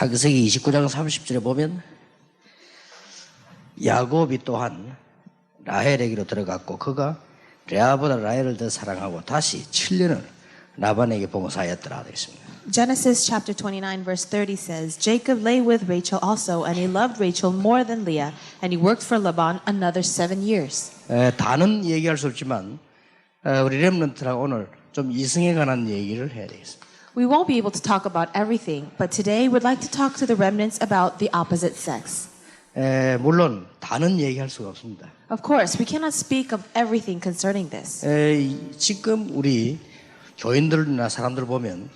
창세기 29장 30절에 보면 야곱이 또한 라헬에게로 들어갔고 그가 레아보다 라헬을 더 사랑하고 다시 7년을 라반에게 봉사하였더라 되어 있습니다. Genesis chapter 29 verse 30 says, Jacob lay with Rachel also, and he loved Rachel more than Leah, and he worked for Laban another 7 years. 다는 얘기할 수 없지만 우리 렘넌트랑 오늘 좀 이승에 관한 얘기를 해야 되겠습니다. We won't be able to talk about everything, but today we'd like to talk to the remnants about the opposite sex. 물론 다는 얘기할 수가 없습니다. Of course, we cannot speak of everything concerning this. 지금 우리 교인들이나 사람들 보면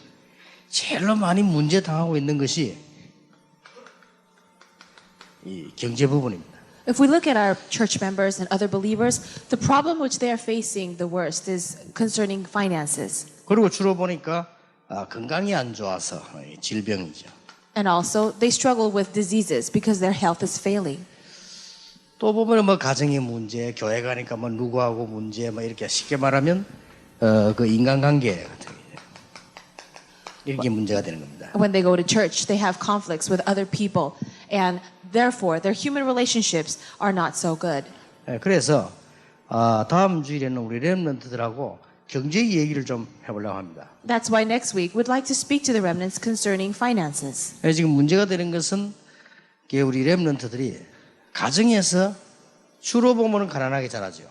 제일로 많이 문제 당하고 있는 것이 이 경제 부분입니다. If we look at our church members and other believers, the problem which they are facing the worst is concerning finances. 그리고 주로 보니까 건강이 안 좋아서 질병이죠. And also, they struggle with diseases because their health is failing. 또 보면 뭐 가정의 문제, 교회 가니까 뭐 누구하고 문제, 뭐 이렇게 쉽게 말하면 그 인간관계 같은 게 이렇게 문제가 되는 겁니다. When they go to church, they have conflicts with other people, and therefore, their human relationships are not so good. 그래서 다음 주일에는 우리 렘넌트들하고 경제 얘기를 좀 해보려고 합니다. That's why next week we'd like to speak to the remnants concerning finances. 지금 문제가 되는 것은 우리 렘넌트들이 가정에서 주로 보면 가난하게 자라죠.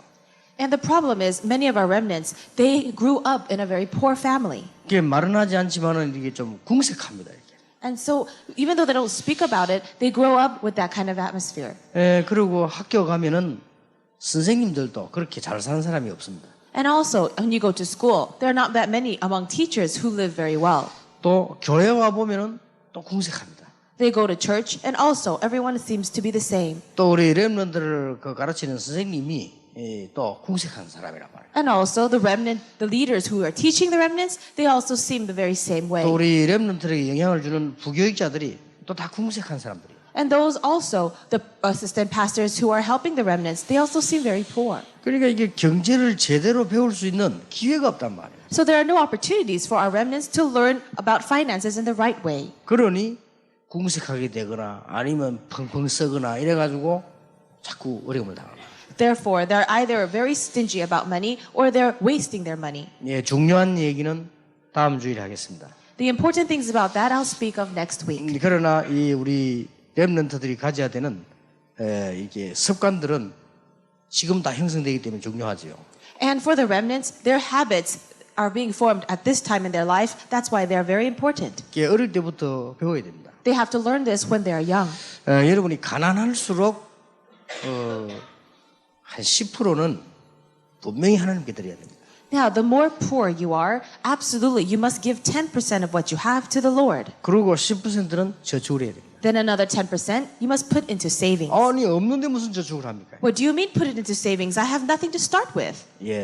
And the problem is, many of our remnants, they grew up in a very poor family. 이게 말은 하지 않지만은 이게 좀 궁색합니다. 이렇게. And so, even though they don't speak about it, they grow up with that kind of atmosphere. 그리고 학교 가면은 선생님들도 그렇게 잘 사는 사람이 없습니다. And also, when you go to school, there are not that many among teachers who live very well. 또 교회 와 보면은 또 궁색합니다. They go to church, and also, everyone seems to be the same. 또 우리 렘넌트를 가르치는 선생님이 또 궁색한 사람이란 말이에요. And also, the leaders who are teaching the remnants, they also seem the very same way. 또 우리 렘넌트에게 영향을 주는 부교육자들이 또 다 궁색한 사람들이에요. And those also, the assistant pastors who are helping the remnants, they also seem very poor. 그러니까 이게 경제를 제대로 배울 수 있는 기회가 없단 말이에요. So there are no opportunities for our remnants to learn about finances in the right way. 그러니 궁색하게 되거나 아니면 펑펑 쓰거나 이래가지고 자꾸 어려움을 당합니다. Therefore, they're either very stingy about money or they're wasting their money. 중요한 얘기는 다음 주일에 하겠습니다. The important things about that I'll speak of next week. 그러나 우리 렘넌트들이 가져야 되는 이게 습관들은 지금 다 형성되기 때문에 중요하지요. And for the remnants, their habits are being formed at this time in their life. That's why they are very important. 어릴 때부터 배워야 됩니다. They have to learn this when they are young. 여러분이 가난할수록 한 10%는 분명히 하나님께 드려야 됩니다. Now, the more poor you are, absolutely, you must give 10% of what you have to the Lord. 그리고 10%는 저축을 해야 됩니다. Then another 10% you must put into savings. 아니 없는데 무슨 저축을 합니까? What do you mean put it into savings? I have nothing to start with.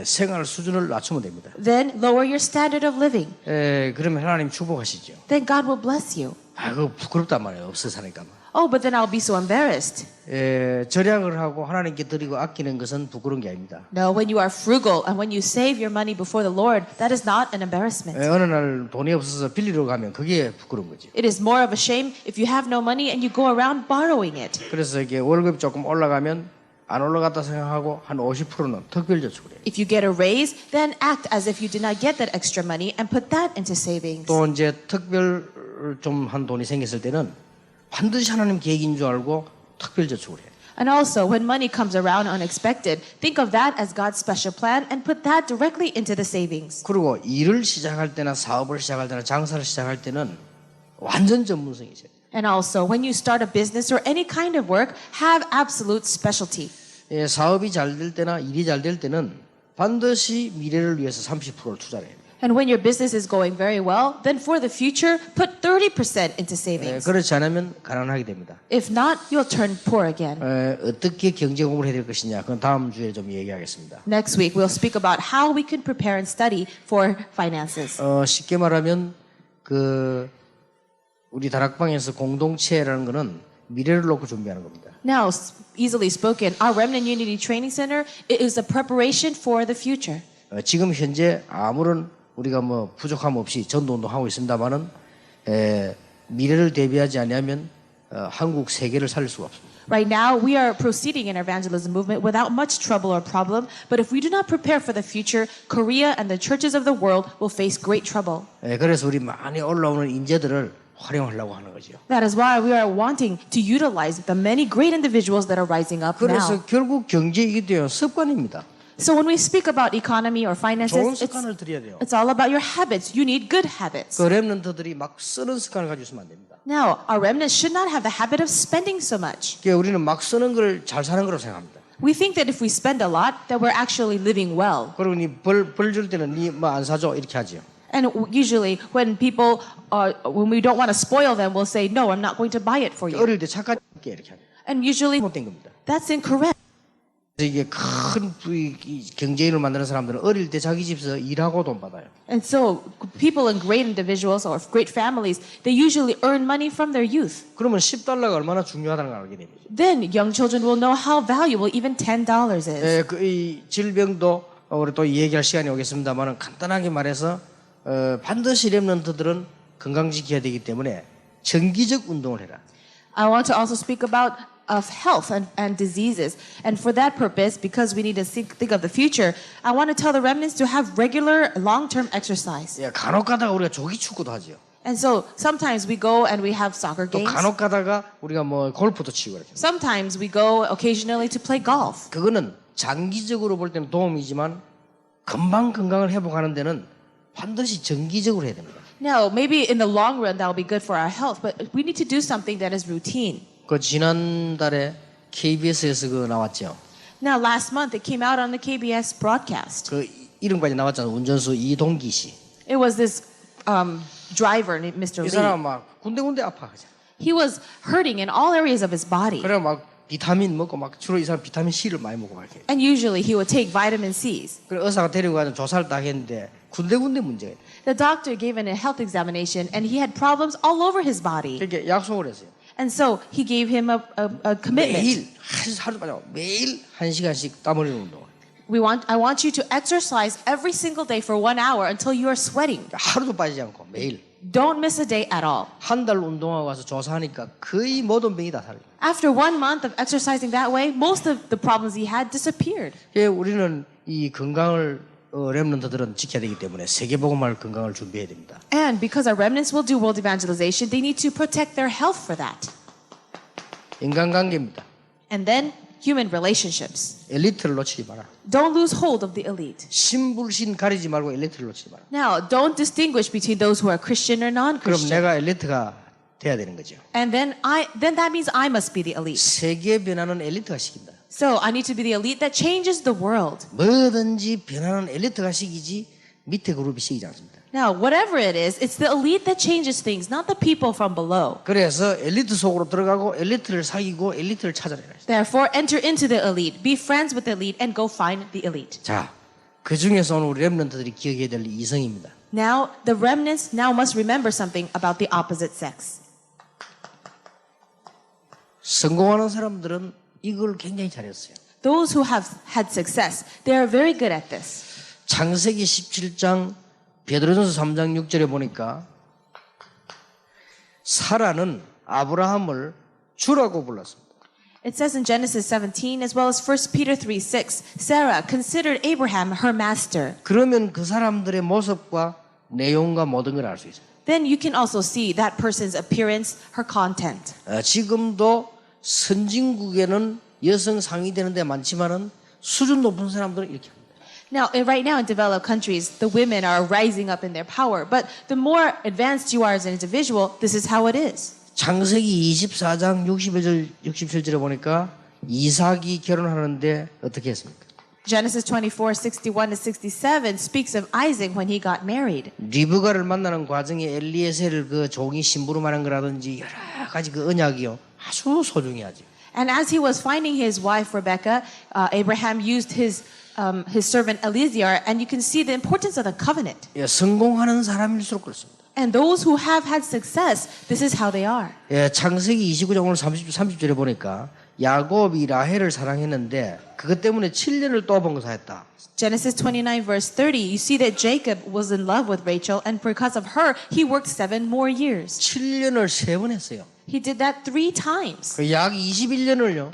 생활 수준을 낮추면 됩니다. Then lower your standard of living. 그러면 하나님 축복하시죠. Then God will bless you. 그거 부끄럽단 말이에요. 없어 사니까. Oh, but then I'll be so embarrassed. 절약을 하고 하나님께 드리고 아끼는 것은 부끄러운 게 아닙니다. No, when you are frugal and when you save your money before the Lord, that is not an embarrassment. 어느 날 돈이 없어서 빌리러 가면 그게 부끄러운 거죠. It is more of a shame if you have no money and you go around borrowing it. 그래서 이게 월급이 조금 올라가면 안 올라갔다 생각하고 한 50%는 특별 저축을 해요. If you get a raise, then act as if you did not get that extra money and put that into savings. 또 이제 특별 좀 한 돈이 생겼을 때는 반드시 하나님 계획인 줄 알고 특별 저축을 해요. And also, when money comes around unexpected, think of that as God's special plan and put that directly into the savings. 그리고 일을 시작할 때나 사업을 시작할 때나 장사를 시작할 때는 완전 전문성이 있어요. And also, when you start a business or any kind of work, have absolute specialty. 사업이 잘 될 때나 일이 잘 될 때는 반드시 미래를 위해서 30%를 투자를 해요. And when your business is going very well, then for the future, put 30% into savings. 그렇지 않으면 가난하게 됩니다. If not, you'll turn poor again. 어떻게 경제 공부를 해야 될 것이냐, 그건 다음 주에 좀 얘기하겠습니다. Next week, we'll speak about how we can prepare and study for finances. 쉽게 말하면 우리 다락방에서 공동체라는 거는 미래를 놓고 준비하는 겁니다. Now, easily spoken, our Remnant Unity Training Center is a preparation for the future. 지금 현재 아무런 우리가 뭐 부족함 없이 전도 운동하고 있습니다만은 미래를 대비하지 않으면 한국 세계를 살릴 수가 없습니다. Right now, we are proceeding in our evangelism movement without much trouble or problem. But if we do not prepare for the future, Korea and the churches of the world will face great trouble. 그래서 우리 많이 올라오는 인재들을 활용하려고 하는 거죠. That is why we are wanting to utilize the many great individuals that are rising up 그래서 now. 결국 경제 이게 돼요. 습관입니다. So when we speak about economy or 좋은 finances, 습관을 들여야 돼요. it's all about your habits. You need good habits. 그 렘넌트들이 막 쓰는 습관을 가지고 있으면 안 됩니다. Now, our remnants should not have the habit of spending so much. 그러니까 우리는 막 쓰는 걸 잘 사는 거라고 생각합니다. We think that if we spend a lot, that we're actually living well. 그리고 벌 줄 때는 니 뭐 안 사줘 이렇게 하죠. And usually when people, when we don't want to spoil them, we'll say, no, I'm not going to buy it for you. 어릴 때 착하게 이렇게 합니다. And usually 못된 겁니다. that's incorrect. 이게 큰 경제인을 만드는 사람들은 어릴 때 자기 집에서 일하고 돈 받아요. And so people in great individuals or great families, they usually earn money from their youth. 그러면 $10가 얼마나 중요하다는 걸 알게 됩니다. Then young children will know how valuable even $10 is. 이 질병도 우리 또 얘기할 시간이 오겠습니다만 간단하게 말해서 반드시 렘넌트들은 건강 지켜야 되기 때문에 정기적 운동을 해라. I want to also speak about of health and diseases. And for that purpose, because we need to think of the future, I want to tell the remnants to have regular long-term exercise. 예, 간혹 가다가 우리가 조기 축구도 하죠. And so sometimes we go and we have soccer 또 games. 간혹 가다가 우리가 뭐 골프도 치고 이렇게. Sometimes we go occasionally to play golf. 그거는 장기적으로 볼 때는 도움이지만 금방 건강을 회복하는 데는 반드시 정기적으로 해야 됩니다. Now, maybe in the long run that will be good for our health, but we need to do something that is routine. 그 지난달에 KBS에서 그 나왔죠. Now, last month it came out on the KBS broadcast. 그 이름까지 나왔잖아요. 운전수 이동기 씨. It was this driver named Mr. 이 Lee. 사람 막 군데군데 아파하죠. He was hurting in all areas of his body. 그래 막 비타민 먹고 막 주로 이 사람 비타민 C를 많이 먹고 막 이렇게. And usually he would take vitamin C's. 그래 의사가 데리고 가서 조사를 딱 했는데 군데군데 문제가 있다. The doctor gave him a health examination and he had problems all over his body. 그렇게 약속을 했어요. And so he gave him a commitment. 매일 하루 빠져 매일 1시간씩 땀 흘리는 운동. I want you to exercise every single day for 1 hour until you are sweating. 하루도 빠지지 않고 매일. Don't miss a day at all. 한 달 운동하고 와서 조사하니까 거의 모든 병이 다 살아요. After 1 month of exercising that way, most of the problems he had disappeared. 예, 우리는 이 건강을 렘넌트들은 지켜야 되기 때문에 세계복음할 건강을 준비해야 됩니다. And because our remnants will do world evangelization, they need to protect their health for that. 인간관계입니다. And then human relationships. 엘리트를 놓치지 마라. Don't lose hold of the elite. 신불신 가리지 말고 엘리트를 놓치지 마라. Now, don't distinguish between those who are Christian or 그럼 non-Christian. 내가 엘리트가 돼야 되는 거죠. And then that means I must be the elite. 세계 변화는 엘리트가 시킨다. So I need to be the elite that changes the world. 뭐든지 변화는 엘리트가 시키지 밑에 그룹이 시키지 않습니다. Now, whatever it is, it's the elite that changes things, not the people from below. 그래서 엘리트 속으로 들어가고 엘리트를 사귀고 엘리트를 찾아내라. Therefore, enter into the elite, be friends with the elite, and go find the elite. 자, 그 중에서 오늘 우리 렘넌트들이 기억해야 될 이성입니다. Now, the remnants now must remember something about the opposite sex. 성공하는 사람들은 이걸 굉장히 잘했어요. Those who have had success, they are very good at this. 창세기 17장 베드로전서 3장 6절에 보니까 사라는 아브라함을 주라고 불렀습니다. It says in Genesis 17 as well as 1 Peter 3:6, Sarah considered Abraham her master. 그러면 그 사람들의 모습과 내용과 모든 걸 알 수 있어요. Then you can also see that person's appearance, her content. 지금도 선진국에는 여성 상위 되는 데 많지만은 수준 높은 사람들은 이렇게 합니다. Now, right now in developed countries, the women are rising up in their power. But the more advanced you are as an individual, this is how it is. 창세기 24장 67절에 보니까 이삭이 결혼하는데 어떻게 했습니까? Genesis 24:61-67 speaks of Isaac when he got married. 리브가를 만나는 과정에 엘리에셀을 그 종이 심부름하는 거라든지 여러 가지 그 언약이요 아주 소중히 하죠. And as he was finding his wife Rebecca, Abraham used his servant Eliezer, and you can see the importance of the covenant. 예, 성공하는 사람일수록 그렇습니다. And those who have had success, this is how they are. 예, 창세기 29장 오늘 30절에 보니까 야곱이 라헬을 사랑했는데 그것 때문에 7년을 또 봉사했다. Genesis 29 verse 30, you see that Jacob was in love with Rachel, and because of her, he worked 7 more years. 7년을 3번 했어요. He did that 3 times. 약 21년을요.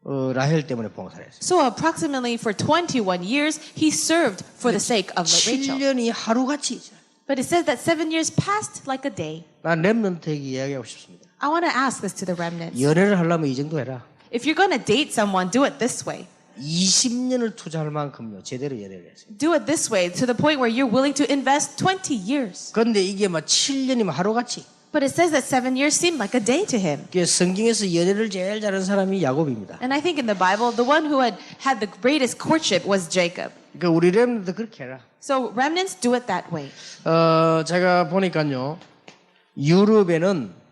라헬 때문에 봉사를 했어요. So approximately for 21 years, he served for the sake of Rachel. 7년이 하루같이. But it says that 7 years passed like a day. 난 렘넌트에게 이야기하고 싶습니다. I want to ask this to the remnants. 연애를 하려면 이 정도 해라. If you're going to date someone, do it this way. 20년을 투자할 만큼요. 제대로 연애를 했어요. Do it this way to the point where you're willing to invest 20 years. 그런데 이게 막 7년이면 하루같이. But it says that 7 years seemed like a day to him. 성경에서 연애를 제일 잘하는 사람이 야곱입니다. And I think in the Bible, the one who had the greatest courtship was Jacob. 그러니까 우리 렘넌트도 그렇게 해라. So remnants do it that way. 제가 보니까요. 유럽에는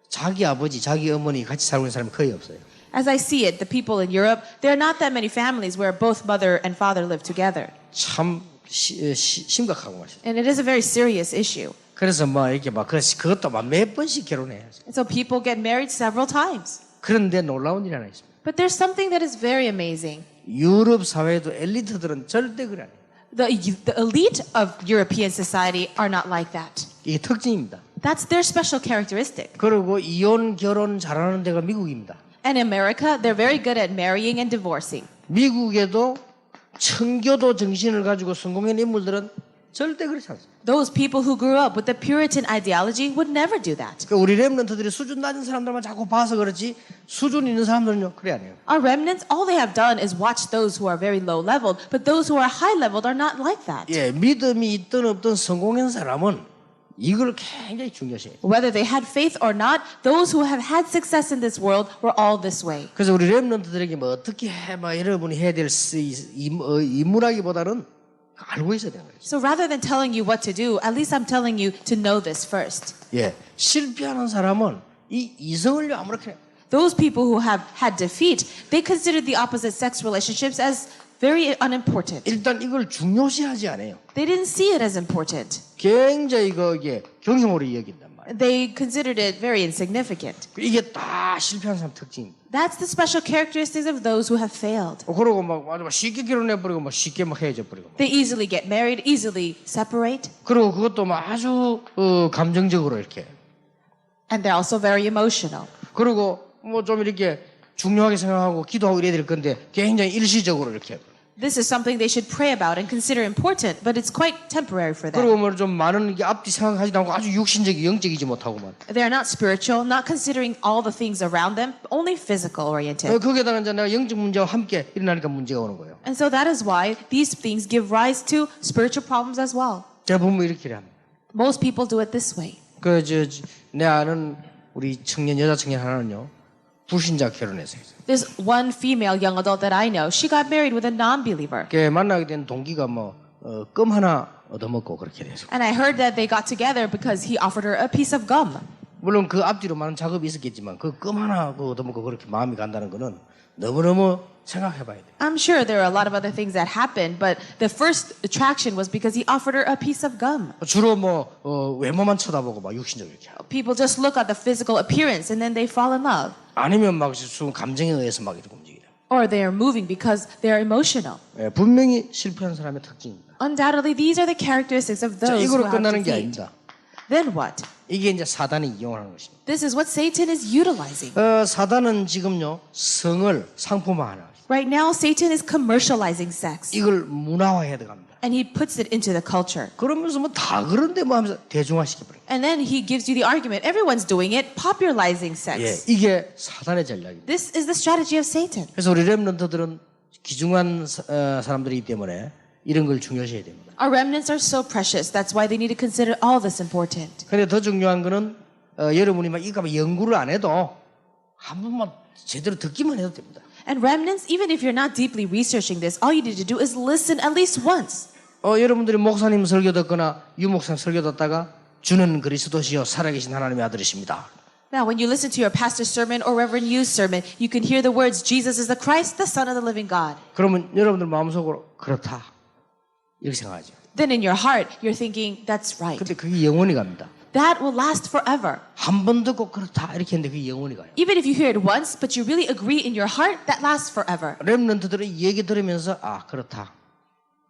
자기 아버지, 자기 어머니 같이 살고 있는 사람이 거의 없어요. As I see it, the people in Europe, there are not that many families where both mother and father live together. 참 심각하고 말이죠. And it is a very serious issue. 그래서 이렇게 그것도 몇 번씩 결혼해요. And so people get married several times. 그런데 놀라운 일이 하나 있습니다. But there's something that is very amazing. 유럽 사회도 엘리트들은 절대 그래 안 해요. The elite of European society are not like that. 이게 특징입니다. That's their special characteristic. 그리고 이혼 결혼 잘하는 데가 미국입니다. And in America, they're very good at marrying and divorcing. 미국에도 청교도 정신을 가지고 성공한 인물들은 절대 그렇지 않습니다. Those people who grew up with the Puritan ideology would never do that. 그러니까 우리 렘넌트들이 수준 낮은 사람들만 자꾸 봐서 그렇지 수준 있는 사람들은요 그래 안 해요. Our remnants, all they have done is watch those who are very low leveled, but those who are high leveled are not like that. 예, 믿음이 있든 없든 성공한 사람은 이걸 굉장히 중요시해요. Whether they had faith or not, those who have had success in this world were all this way. 그래서 우리 렘넌트들에게 어떻게 해, 여러분이 해야 될 임무라기보다는 알고 있어야 되는 거예요. So rather than telling you what to do, at least I'm telling you to know this first. 예, 실패하는 사람은 이 이성을 아무렇게 Those people who have had defeat, they consider the opposite sex relationships as very unimportant. 일단 이걸 중요시하지 않아요. They didn't see it as important. 굉장히 이게 경험으로 여긴단 말이에요. They considered it very insignificant. 이게 다 실패한 사람 특징입니다. That's the special characteristics of those who have failed. 그러고 아주 쉽게 결혼해버리고 쉽게 헤어져버리고. They easily get married, easily separate. 그리고 그것도 아주 감정적으로 이렇게. And they're also very emotional. 그리고 좀 이렇게 중요하게 생각하고 기도하고 이래야 될 건데 굉장히 일시적으로 이렇게. This is something they should pray about and consider important, but it's quite temporary for them. 그리고 좀 많은 게 앞뒤 생각하지도 않고 아주 육신적이 영적이지 못하고만. They are not spiritual, not considering all the things around them, only physical oriented. 거기에다가 이제 내가 영적 문제와 함께 일어나니까 문제가 오는 거예요. And so that is why these things give rise to spiritual problems as well. 제가 보면 이렇게 합니다. Most people do it this way. 내 아는 우리 여자 청년 하나는요. 불신자 결혼했어요. There's one female young adult that I know. She got married with a non-believer. 만나게 된 동기가 껌 하나 얻어먹고 그렇게 돼서. And I heard that they got together because he offered her a piece of gum. 물론 그 앞뒤로 많은 작업이 있었겠지만 그 껌 하나 얻어먹고 그렇게 마음이 간다는 거는 너무너무 생각해봐야 돼. I'm sure there are a lot of other things that happened, but the first attraction was because he offered her a piece of gum. 주로 외모만 쳐다보고 육신적으로 이렇게 하고. People just look at the physical appearance and then they fall in love. 아니면 감정에 의해서 이렇게 움직이다. Or they are moving because they are emotional. 예, 분명히 실패한 사람의 특징입니다. Undoubtedly, these are the characteristics of 자, those who 이거로 have 끝나는 게 defeat. 아닙니다. Then what? 이게 이제 사단이 이용하는 것입니다. This is what Satan is utilizing. 사단은 지금요 성을 상품화하는. Right now, Satan is commercializing sex. 이걸 문화화해야 돼갑니다. And he puts it into the culture. 그러면서 다 그런데 하면서 대중화시켜버려요. And then he gives you the argument. Everyone's doing it, popularizing sex. 예, 이게 사단의 전략입니다. This is the strategy of Satan. 그래서 우리 렘넌트들은 귀중한 사람들이기 때문에 이런 걸 중요시해야 됩니다. Our remnants are so precious. That's why they need to consider all this important. 그런데 더 중요한 거는 여러분이 이거 연구를 안 해도 한 번만 제대로 듣기만 해도 됩니다. And remnants, even if you're not deeply researching this, all you need to do is listen at least once. 여러분들이 목사님 설교 듣거나 유목사님 설교 듣다가 주는 그리스도시요 살아계신 하나님의 아들이십니다. Now, when you listen to your pastor's sermon or Reverend Yu's sermon, you can hear the words, Jesus is the Christ, the Son of the living God. 그러면 여러분들 마음속으로 그렇다 이렇게 생각하죠. Then in your heart, you're thinking, that's right. 근데 그게 영원히 갑니다. that will last forever. 한 번 듣고 그렇다 이렇게 했는데 그게 영원히 가요. Even if you hear it once, but you really agree in your heart, that lasts forever. 렘넌트들은 이 얘기 들으면서 아 그렇다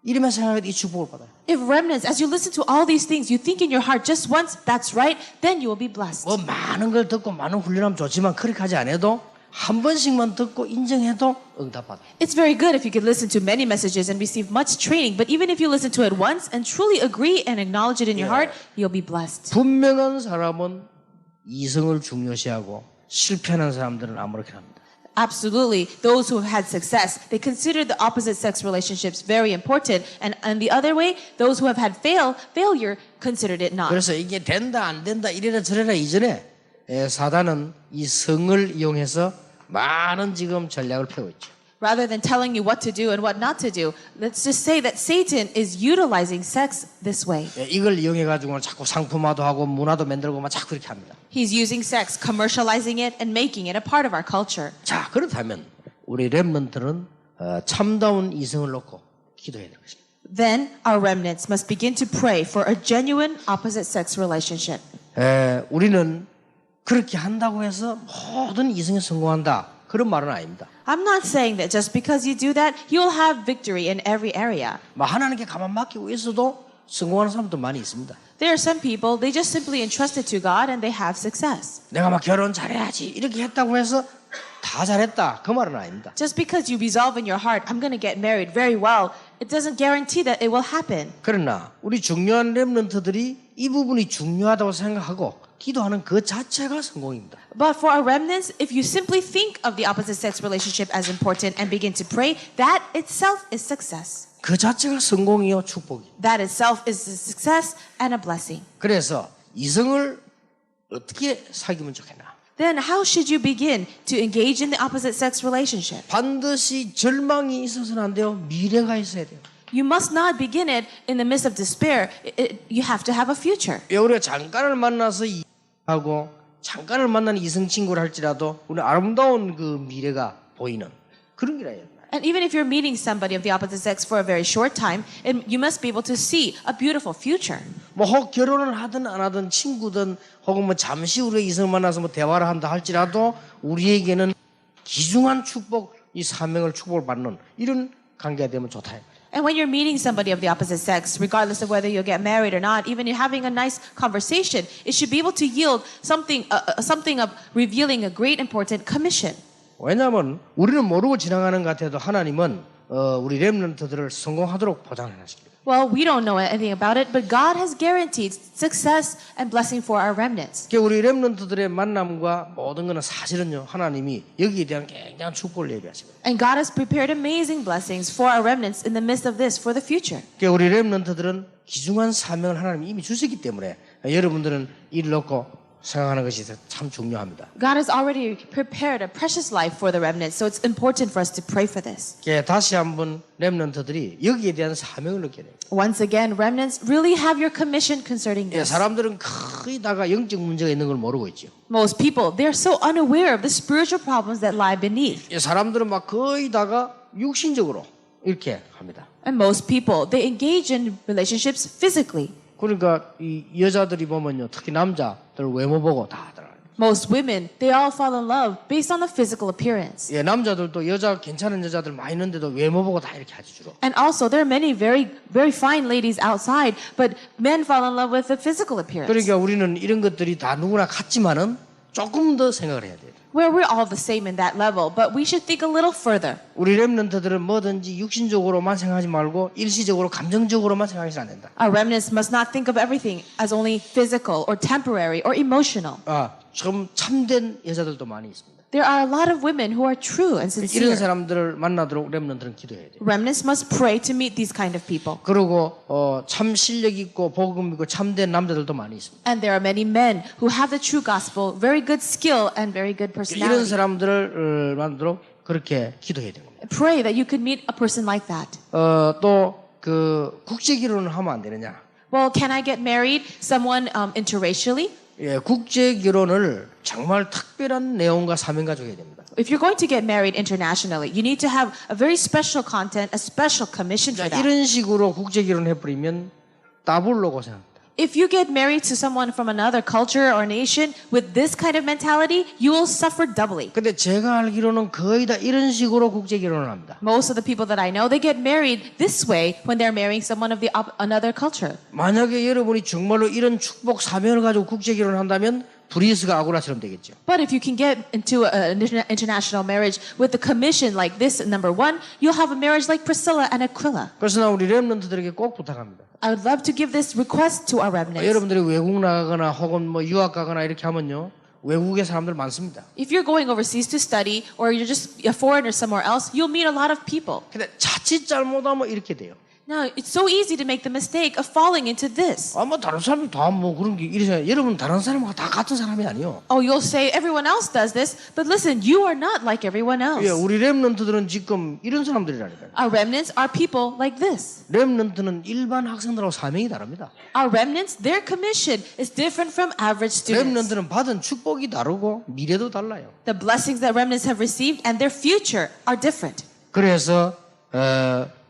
이러면 생각해도 이 축복을 받아요. If remnants, as you listen to all these things, you think in your heart just once, that's right, then you will be blessed. 뭐 많은 걸 듣고 많은 훈련하면 좋지만 그렇게 하지 않아도 한 번씩만 듣고 인정해도 응답받아요. It's very good if you could listen to many messages and receive much training, but even if you listen to it once and truly agree and acknowledge it in your heart, you'll be blessed. 분명한 사람은 이성을 중요시하고 실패하는 사람들은 아무렇게 합니다. Absolutely. Those who have had success, they consider the opposite sex relationships very important. And the other way, those who have had failure considered it not. 그래서 이게 된다 안 된다 이래라 저래라 이전에 사단은 이 성을 이용해서 많은 지금 전략을 펴고 있죠. Rather than telling you what to do and what not to do, let's just say that Satan is utilizing sex this way. 이걸 이용해 가지고 자꾸 상품화도 하고 문화도 만들고 막 자꾸 이렇게 합니다. He's using sex, commercializing it and making it a part of our culture. 자, 그렇다면 우리 렘넌트는 참다운 이성을 놓고 기도해야 될 것입니다. Then our remnants must begin to pray for a genuine opposite sex relationship. 우리는 그렇게 한다고 해서 모든 이성에 성공한다. 그런 말은 아닙니다. I'm not saying that just because you do that, you'll have victory in every area. 하나님께 가만 맡기고 있어도 성공하는 사람도 많이 있습니다. There are some people, they just simply entrust it to God and they have success. 내가 막 결혼 잘해야지 이렇게 했다고 해서 다 잘했다. 그 말은 아닙니다. Just because you resolve in your heart, I'm going to get married very well, it doesn't guarantee that it will happen. 그러나 우리 중요한 렘넌트들이 이 부분이 중요하다고 생각하고 기도하는 그 자체가 성공입니다. But for our remnants, if you simply think of the opposite sex relationship as important and begin to pray, that itself is success. 그 자체가 성공이요 축복이. That itself is a success and a blessing. 그래서 이성을 어떻게 사귀면 좋겠나? Then how should you begin to engage in the opposite sex relationship? 반드시 절망이 있어서는 안 돼요. 미래가 있어야 돼요. You must not begin it in the midst of despair. You have to have a future. 우리가 잠깐을 만나서 하고 잠깐을 만나는 이성 친구를 할지라도 우리 아름다운 그 미래가 보이는 그런 게라요. And even if you're meeting somebody of the opposite sex for a very short time, you must be able to see a beautiful future. 혹 결혼을 하든 안 하든 친구든 혹은 잠시 우리가 이성을 만나서 대화를 한다 할지라도 우리에게는 귀중한 축복, 이 사명을 축복을 받는 이런 관계가 되면 좋다. And when you're meeting somebody of the opposite sex, regardless of whether you'll get married or not, even in having a nice conversation, it should be able to yield something of revealing a great important commission. 왜냐하면 우리는 모르고 지나가는 것 같아도 하나님은 우리 렘넌트들을 성공하도록 보장해놨습니다. Well, we don't know anything about it, but God has guaranteed success and blessing for our remnants. 우리 렘넌트들의 만남과 모든 것은 사실은요 하나님이 여기에 대한 굉장한 축복을 얘기하십니다. And God has prepared amazing blessings for our remnants in the midst of this for the future. 우리 렘넌트들은 귀중한 사명을 하나님이 이미 주셨기 때문에 여러분들은 이를 놓고 생각하는 것이 참 중요합니다. God has already prepared a precious life for the remnants, so it's important for us to pray for this. 다시 한번 렘넌트들이 여기에 대한 사명을 느껴야 돼요. Once again, remnants really have your commission concerning this. 사람들은 거의 다가 영적 문제가 있는 걸 모르고 있죠. Most people, they're so unaware of the spiritual problems that lie beneath. 사람들은 막 거의 다가 육신적으로 이렇게 합니다. And most people, they engage in relationships physically. 그러니까 이 여자들이 보면요, 특히 남자들 외모 보고 다 들어가요. Most women, they all fall in love based on the physical appearance. 남자들도 괜찮은 여자들 많이 있는데도 외모 보고 다 이렇게 하지 주로. And also, there are many very fine ladies outside, but men fall in love with the physical appearance. 그러니까 우리는 이런 것들이 다 누구나 같지만은 조금 더 생각을 해야 돼요. Where we're all the same in that level, but we should think a little further. 우리 렘넌트들은 뭐든지 육신적으로만 생각하지 말고 일시적으로 감정적으로만 생각해서는 안 된다. Our remnants must not think of everything as only physical or temporary or emotional. 좀 참된 여자들도 많이 있습니다. There are a lot of women who are true and 이런 sincere. 사람들을 만나도록 렘넌트는 기도해야 돼요. Remnants must pray to meet these kind of people. 그리고 참 실력 있고 복음 있고 참된 남자들도 많이 있습니다. And there are many men who have the true gospel, very good skill and very good 이런 personality. 사람들을 만나도록 그렇게 기도해야 됩니다. Pray that you could meet a person like that. 또 그 국제 결혼을 하면 안 되느냐? Well, can I get married someone interracially? 국제 결혼을 정말 특별한 내용과 사명 가지고 해야 됩니다. If you're going to get married internationally, you need to have a very special content, a special commission for that. 이런 식으로 국제 결혼해 버리면 따블로 고생합니다. If you get married to someone from another culture or nation with this kind of mentality, you will suffer doubly. 근데 제가 알기로는 거의 다 이런 식으로 국제 결혼을 합니다. Most of the people that I know, they get married this way when they're marrying someone of another culture. 만약에 여러분이 정말로 이런 축복 사명을 가지고 국제 결혼을 한다면 브리스가 아구라처럼 되겠죠. But if you can get into an international marriage with the commission like this, number one, you'll have a marriage like Priscilla and Aquila. 그래서 나 우리 렘넌트들에게 꼭 부탁합니다. I would love to give this request to our remnants. 여러분들이 외국 나가거나 혹은 뭐 유학 가거나 이렇게 하면요. 외국에 사람들 많습니다. If you're going overseas to study or you're just a foreigner somewhere else, you'll meet a lot of people. 근데 자칫 잘못하면 이렇게 돼요. Now, it's so easy to make the mistake of falling into this. 아마 다른 사람이 다 뭐 그런 게 이래서 여러분 다른 사람과 다 같은 사람이 아니요. Oh, you'll say everyone else does this, but listen, you are not like everyone else. 예, 우리 렘넌트들은 지금 이런 사람들이라니까요. Our remnants are people like this. 렘넌트는 일반 학생들하고 사명이 다릅니다. Our remnants, their commission is different from average students. 렘넌트는 받은 축복이 다르고 미래도 달라요. The blessings that remnants have received and their future are different. 그래서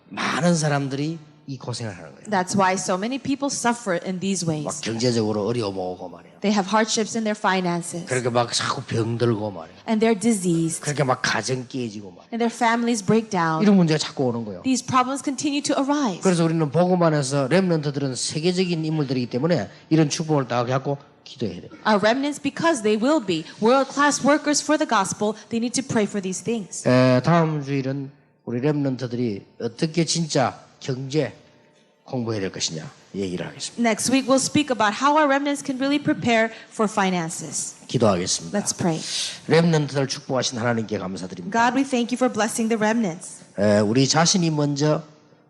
많은 사람들이 이 고생을 하는 거예요. That's why so many people suffer in these 막 ways. 경제적으로 어려움 오고 말이에요. They have hardships in their finances, 그렇게 막 자꾸 병들고 말이에요. and they're diseased, 그렇게 막 가정 깨지고 말이에요. and their families break down. 이런 문제가 자꾸 오는 거예요. These problems continue to arise. 그래서 우리는 복음 안에서 렘넌트들은 세계적인 인물들이기 때문에 이런 축복을 다 갖고 기도해야 돼요. Our remnants, because they will be world-class workers for the gospel, they need to pray for these things. 다음 주일은 우리 렘넌트들이 어떻게 진짜 경제 공부해야 될 것이냐 얘기를 하겠습니다. Next week, we'll speak about how our remnants can really prepare for finances. 기도하겠습니다. Let's pray. 렘넌트들 축복하신 하나님께 감사드립니다. God, we thank you for blessing the remnants. 우리 자신이 먼저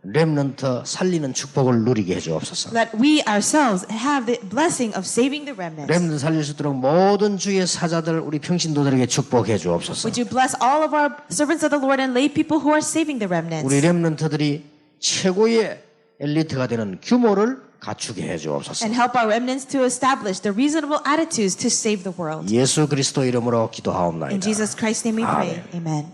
렘넌트 살리는 축복을 누리게 해주옵소서. That we ourselves have the blessing of saving the remnants. 렘넌트 살릴 수 있도록 모든 주의 사자들 우리 평신도들에게 축복해 주옵소서. Would you bless all of our servants of the Lord and lay people who are saving the remnants? 우리 렘넌트들이 최고의 엘리트가 되는 규모를 갖추게 해 주옵소서. And help our remnants to establish the reasonable attitudes to save the world. 예수 그리스도 이름으로 In 기도하옵나이다. Jesus Christ's name we pray. Amen.